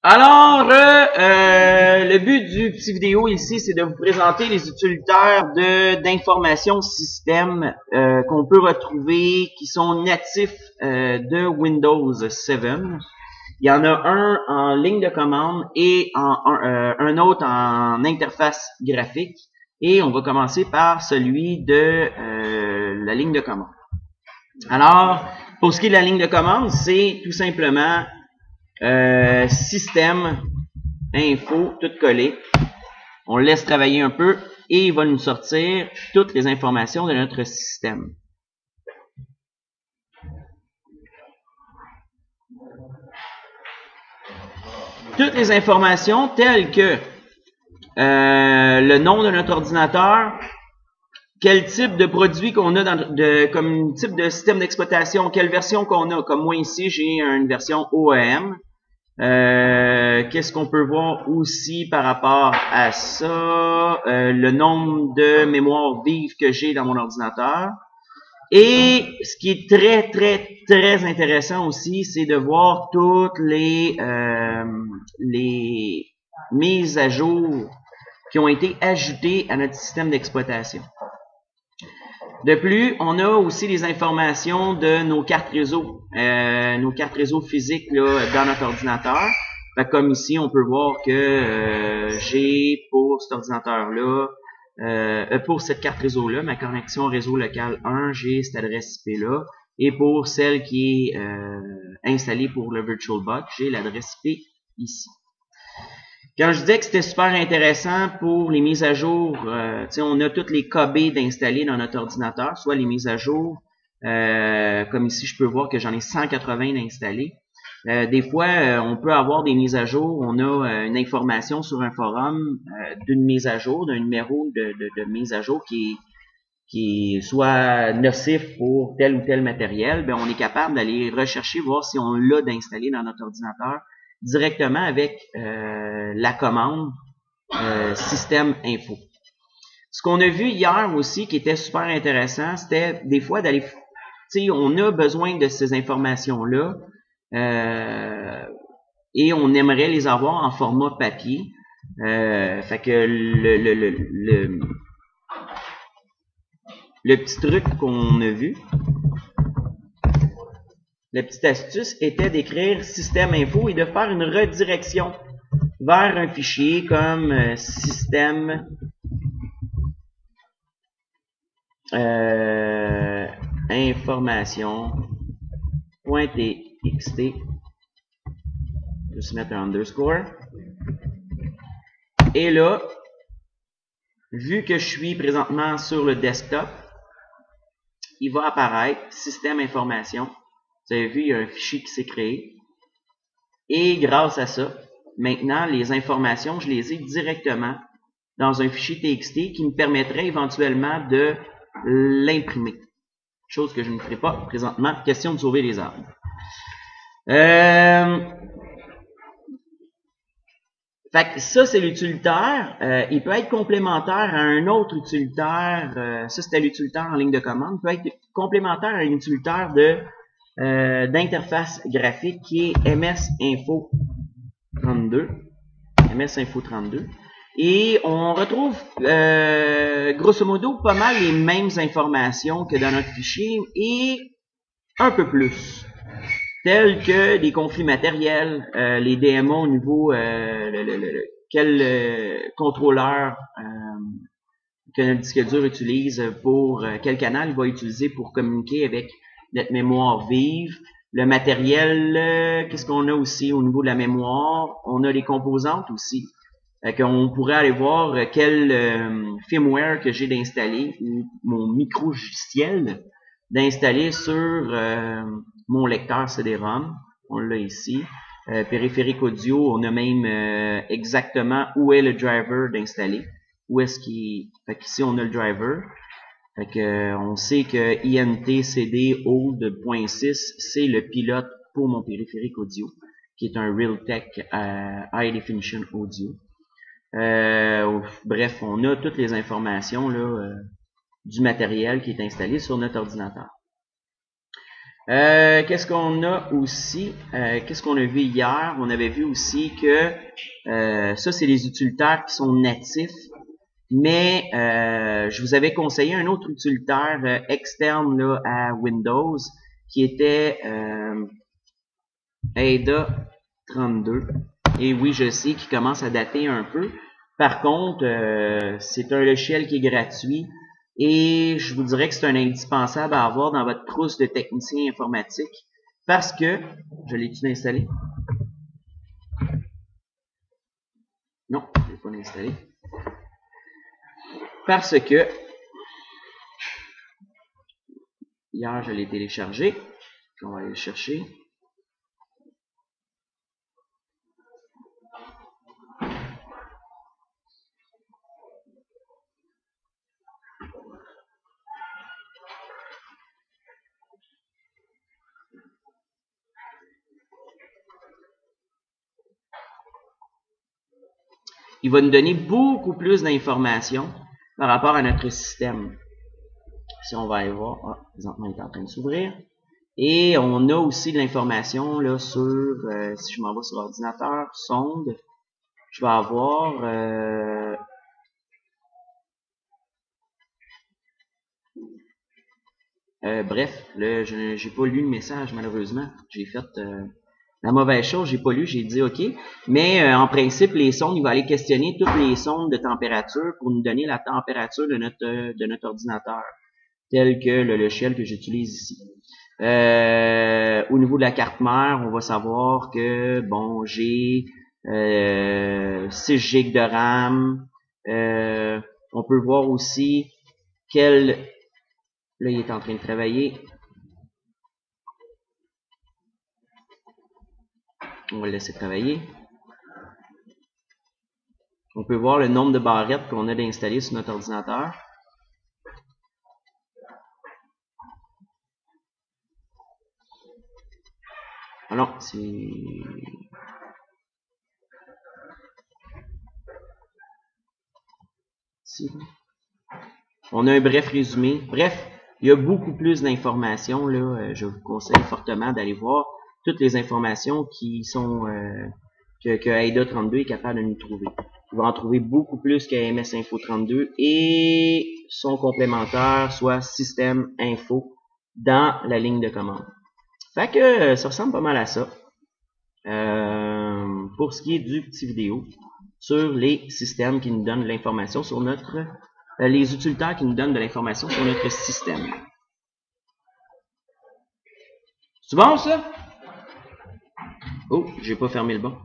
Le but du petit vidéo ici, c'est de vous présenter les utilitaires d'information système qu'on peut retrouver, qui sont natifs de Windows 7. Il y en a un en ligne de commande et un autre en interface graphique. Et on va commencer par celui de la ligne de commande. Alors, pour ce qui est de la ligne de commande, c'est tout simplement système, info, tout collé. On le laisse travailler un peu et il va nous sortir toutes les informations de notre système. Toutes les informations telles que le nom de notre ordinateur, quel type de produit qu'on a comme type de système d'exploitation, quelle version qu'on a. Comme moi ici, j'ai une version OEM. Qu'est-ce qu'on peut voir aussi par rapport à ça? Le nombre de mémoires vives que j'ai dans mon ordinateur. Et ce qui est très intéressant aussi, c'est de voir toutes les mises à jour qui ont été ajoutées à notre système d'exploitation. De plus, on a aussi les informations de nos cartes réseau physiques là, dans notre ordinateur. Fait comme ici, on peut voir que j'ai pour cet ordinateur-là, pour cette carte réseau-là, ma connexion réseau local 1, j'ai cette adresse IP-là. Et pour celle qui est installée pour le VirtualBox, j'ai l'adresse IP ici. Quand je disais que c'était super intéressant pour les mises à jour, on a toutes les KB d'installer dans notre ordinateur, soit les mises à jour, comme ici je peux voir que j'en ai 180 d'installés. Des fois, on peut avoir des mises à jour, on a une information sur un forum d'une mise à jour, d'un numéro de mise à jour qui est soit nocif pour tel ou tel matériel, ben on est capable d'aller rechercher, voir si on l'a d'installer dans notre ordinateur directement avec la commande système info. Ce qu'on a vu hier aussi qui était super intéressant, c'était des fois d'aller, on a besoin de ces informations-là et on aimerait les avoir en format papier. Fait que le petit truc qu'on a vu, la petite astuce était d'écrire système info et de faire une redirection vers un fichier comme système information.txt. Juste mettre un underscore. Et là, vu que je suis présentement sur le desktop, il va apparaître système information. Vous avez vu, il y a un fichier qui s'est créé. Et grâce à ça, maintenant, les informations, je les ai directement dans un fichier TXT qui me permettrait éventuellement de l'imprimer. Chose que je ne ferai pas présentement. Question de sauver les arbres. Fait que ça, c'est l'utilitaire. Il peut être complémentaire à un autre utilitaire. Ça, c'était l'utilitaire en ligne de commande. Il peut être complémentaire à un utilitaire d'interface graphique qui est MS Info 32. MS Info 32. Et on retrouve grosso modo pas mal les mêmes informations que dans notre fichier et un peu plus. Tels que des conflits matériels, les DMA au niveau quel contrôleur que notre disque dur utilise pour quel canal il va utiliser pour communiquer avec notre mémoire vive. Le matériel, qu'est-ce qu'on a aussi au niveau de la mémoire? On a les composantes aussi. On pourrait aller voir quel firmware que j'ai d'installer ou mon micro-logiciel d'installer sur mon lecteur CD-ROM. On l'a ici. Périphérique audio, on a même exactement où est le driver d'installer. Où est-ce qu'il... Fait qu'ici, on a le driver. Fait que, on sait que INT-CD Old.6, c'est le pilote pour mon périphérique audio, qui est un Realtek High Definition Audio. Bref, on a toutes les informations là, du matériel qui est installé sur notre ordinateur. Qu'est-ce qu'on a aussi? Qu'est-ce qu'on a vu hier? On avait vu aussi que ça, c'est les utilitaires qui sont natifs. Mais je vous avais conseillé un autre utilitaire externe là, à Windows qui était Ada 32. Et oui, je sais qu'il commence à dater un peu. Par contre, c'est un logiciel qui est gratuit et je vous dirais que c'est un indispensable à avoir dans votre trousse de technicien informatique parce que, je l'ai-tu installé? Non, je l'ai pas installé. Parce que hier, je l'ai téléchargé. On va aller le chercher. Il va nous donner beaucoup plus d'informations par rapport à notre système. Si on va aller voir, présentement il est en train de s'ouvrir. Et on a aussi de l'information là sur, si je m'en vais sur l'ordinateur, sonde, je vais avoir bref, là, j'ai pas lu le message malheureusement. J'ai fait la mauvaise chose, j'ai pas lu, j'ai dit OK. Mais en principe, les sondes, il va aller questionner toutes les sondes de température pour nous donner la température de notre ordinateur, tel que le logiciel que j'utilise ici. Au niveau de la carte mère, on va savoir que bon, j'ai 6 GB de RAM. On peut voir aussi quel... Là, il est en train de travailler. On va le laisser travailler. On peut voir le nombre de barrettes qu'on a d'installer sur notre ordinateur. Alors, c'est... On a un bref résumé. Bref, il y a beaucoup plus d'informations. Là, je vous conseille fortement d'aller voir toutes les informations qui sont que Ada 32 est capable de nous trouver. Vous va en trouver beaucoup plus que MS Info 32 et son complémentaire, soit Système Info, dans la ligne de commande. Fait que ça ressemble pas mal à ça. Pour ce qui est du petit vidéo sur les systèmes qui nous donnent l'information sur notre les utilitaires qui nous donnent de l'information sur notre système. C'est bon ça? Oh, j'ai pas fermé le bon.